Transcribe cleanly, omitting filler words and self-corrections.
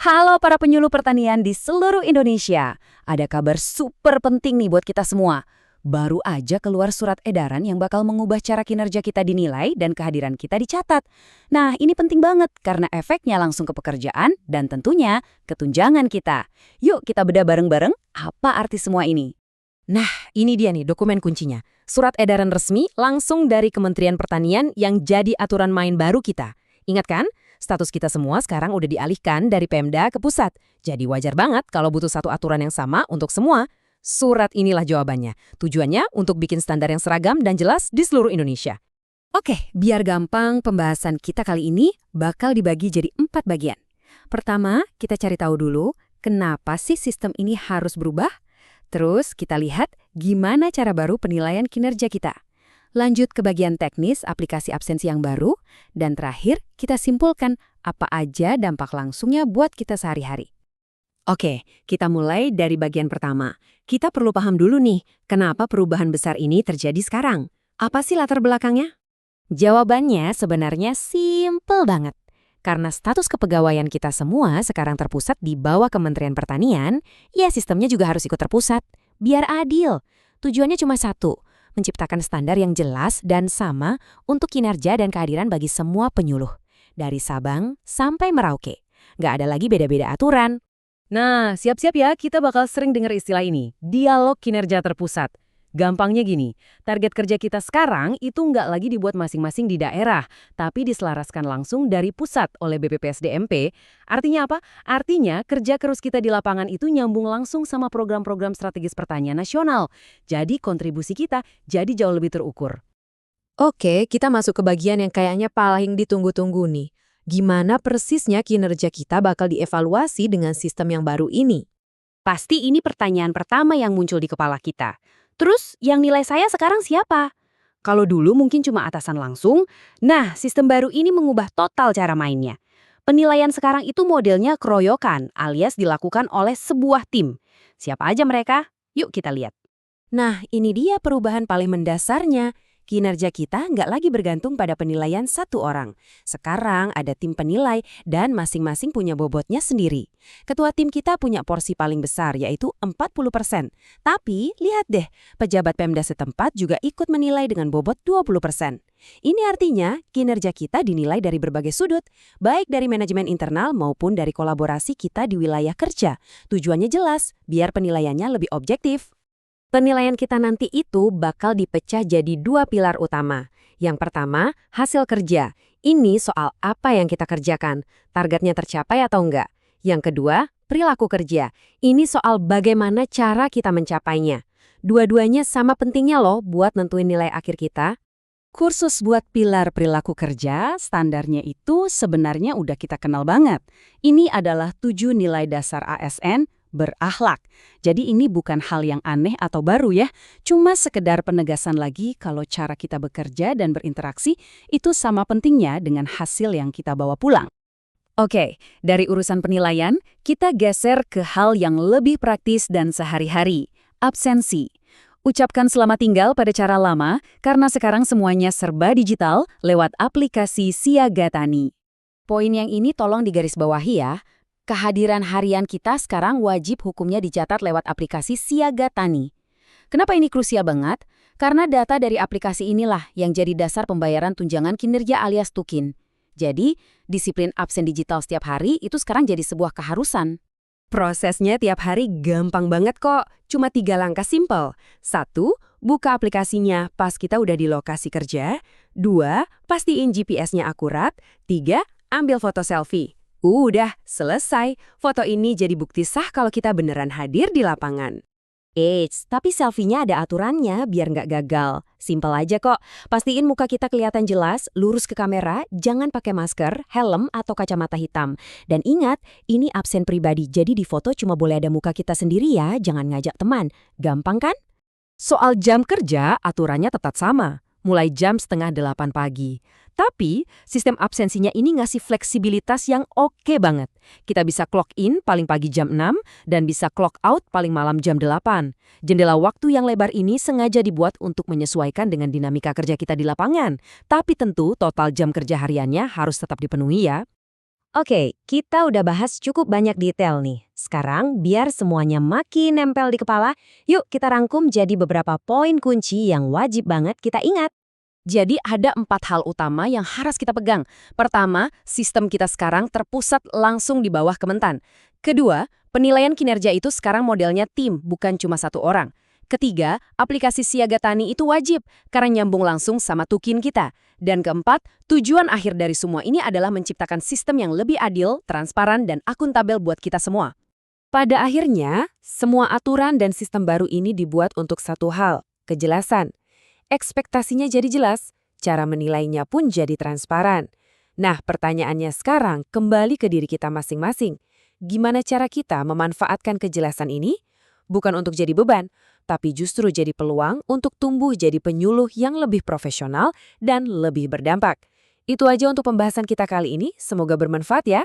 Halo para penyuluh pertanian di seluruh Indonesia. Ada kabar super penting nih buat kita semua. Baru aja keluar surat edaran yang bakal mengubah cara kinerja kita dinilai dan kehadiran kita dicatat. Nah, ini penting banget karena efeknya langsung ke pekerjaan dan tentunya ketunjangan kita. Yuk kita bedah bareng-bareng apa arti semua ini. Nah, ini dia nih dokumen kuncinya. Surat edaran resmi langsung dari Kementerian Pertanian yang jadi aturan main baru kita. Ingat kan? Status kita semua sekarang udah dialihkan dari Pemda ke pusat. Jadi wajar banget kalau butuh satu aturan yang sama untuk semua. Surat inilah jawabannya. Tujuannya untuk bikin standar yang seragam dan jelas di seluruh Indonesia. Oke, biar gampang pembahasan kita kali ini bakal dibagi jadi 4 bagian. Pertama, kita cari tahu dulu kenapa sih sistem ini harus berubah. Terus kita lihat gimana cara baru penilaian kinerja kita. Lanjut ke bagian teknis aplikasi absensi yang baru, dan terakhir kita simpulkan apa aja dampak langsungnya buat kita sehari-hari. Oke, kita mulai dari bagian pertama. Kita perlu paham dulu nih, kenapa perubahan besar ini terjadi sekarang? Apa sih latar belakangnya? Jawabannya sebenarnya simple banget. Karena status kepegawaian kita semua sekarang terpusat di bawah Kementerian Pertanian, ya sistemnya juga harus ikut terpusat. Biar adil. Tujuannya cuma satu, menciptakan standar yang jelas dan sama untuk kinerja dan kehadiran bagi semua penyuluh. Dari Sabang sampai Merauke. Nggak ada lagi beda-beda aturan. Nah, siap-siap ya, kita bakal sering dengar istilah ini, dialog kinerja terpusat. Gampangnya gini, target kerja kita sekarang itu nggak lagi dibuat masing-masing di daerah, tapi diselaraskan langsung dari pusat oleh BPPSDMP. Artinya apa? Artinya kerja keras kita di lapangan itu nyambung langsung sama program-program strategis pertanian nasional. Jadi kontribusi kita jadi jauh lebih terukur. Oke, kita masuk ke bagian yang kayaknya paling ditunggu-tunggu nih. Gimana persisnya kinerja kita bakal dievaluasi dengan sistem yang baru ini? Pasti ini pertanyaan pertama yang muncul di kepala kita. Terus, yang nilai saya sekarang siapa? Kalau dulu mungkin cuma atasan langsung, nah sistem baru ini mengubah total cara mainnya. Penilaian sekarang itu modelnya keroyokan alias dilakukan oleh sebuah tim. Siapa aja mereka? Yuk kita lihat. Nah, ini dia perubahan paling mendasarnya. Kinerja kita nggak lagi bergantung pada penilaian satu orang. Sekarang ada tim penilai dan masing-masing punya bobotnya sendiri. Ketua tim kita punya porsi paling besar, yaitu 40%. Tapi, lihat deh, pejabat Pemda setempat juga ikut menilai dengan bobot 20%. Ini artinya kinerja kita dinilai dari berbagai sudut, baik dari manajemen internal maupun dari kolaborasi kita di wilayah kerja. Tujuannya jelas, biar penilaiannya lebih objektif. Penilaian kita nanti itu bakal dipecah jadi 2 pilar utama. Yang pertama, hasil kerja. Ini soal apa yang kita kerjakan, targetnya tercapai atau enggak. Yang kedua, perilaku kerja. Ini soal bagaimana cara kita mencapainya. Dua-duanya sama pentingnya loh buat nentuin nilai akhir kita. Kursus buat pilar perilaku kerja, standarnya itu sebenarnya udah kita kenal banget. Ini adalah 7 nilai dasar ASN, berakhlak. Jadi ini bukan hal yang aneh atau baru ya, cuma sekedar penegasan lagi kalau cara kita bekerja dan berinteraksi itu sama pentingnya dengan hasil yang kita bawa pulang. Oke, dari urusan penilaian, kita geser ke hal yang lebih praktis dan sehari-hari, absensi. Ucapkan selamat tinggal pada cara lama, karena sekarang semuanya serba digital lewat aplikasi Siaga Tani. Poin yang ini tolong digarisbawahi ya. Kehadiran harian kita sekarang wajib hukumnya dicatat lewat aplikasi Siaga Tani. Kenapa ini krusial banget? Karena data dari aplikasi inilah yang jadi dasar pembayaran tunjangan kinerja alias tukin. Jadi, disiplin absen digital setiap hari itu sekarang jadi sebuah keharusan. Prosesnya tiap hari gampang banget kok, cuma 3 langkah simpel. 1. Buka aplikasinya pas kita udah di lokasi kerja. 2. Pastiin GPS-nya akurat. 3. Ambil foto selfie. Udah, selesai. Foto ini jadi bukti sah kalau kita beneran hadir di lapangan. Tapi selfie-nya ada aturannya biar nggak gagal. Simpel aja kok. Pastiin muka kita kelihatan jelas, lurus ke kamera, jangan pakai masker, helm, atau kacamata hitam. Dan ingat, ini absen pribadi, jadi di foto cuma boleh ada muka kita sendiri ya, jangan ngajak teman. Gampang kan? Soal jam kerja, aturannya tetap sama, mulai jam 7:30 pagi. Tapi, sistem absensinya ini ngasih fleksibilitas yang oke banget. Kita bisa clock in paling pagi jam 6 dan bisa clock out paling malam jam 8. Jendela waktu yang lebar ini sengaja dibuat untuk menyesuaikan dengan dinamika kerja kita di lapangan. Tapi tentu total jam kerja hariannya harus tetap dipenuhi ya. Oke, kita udah bahas cukup banyak detail nih. Sekarang, biar semuanya makin nempel di kepala, yuk kita rangkum jadi beberapa poin kunci yang wajib banget kita ingat. Jadi ada 4 hal utama yang harus kita pegang. Pertama, sistem kita sekarang terpusat langsung di bawah Kementan. Kedua, penilaian kinerja itu sekarang modelnya tim, bukan cuma satu orang. Ketiga, aplikasi siaga tani itu wajib, karena nyambung langsung sama tukin kita. Dan keempat, tujuan akhir dari semua ini adalah menciptakan sistem yang lebih adil, transparan, dan akuntabel buat kita semua. Pada akhirnya, semua aturan dan sistem baru ini dibuat untuk satu hal, kejelasan. Ekspektasinya jadi jelas, cara menilainya pun jadi transparan. Nah, pertanyaannya sekarang kembali ke diri kita masing-masing. Gimana cara kita memanfaatkan kejelasan ini? Bukan untuk jadi beban, tapi justru jadi peluang untuk tumbuh jadi penyuluh yang lebih profesional dan lebih berdampak. Itu aja untuk pembahasan kita kali ini, semoga bermanfaat ya.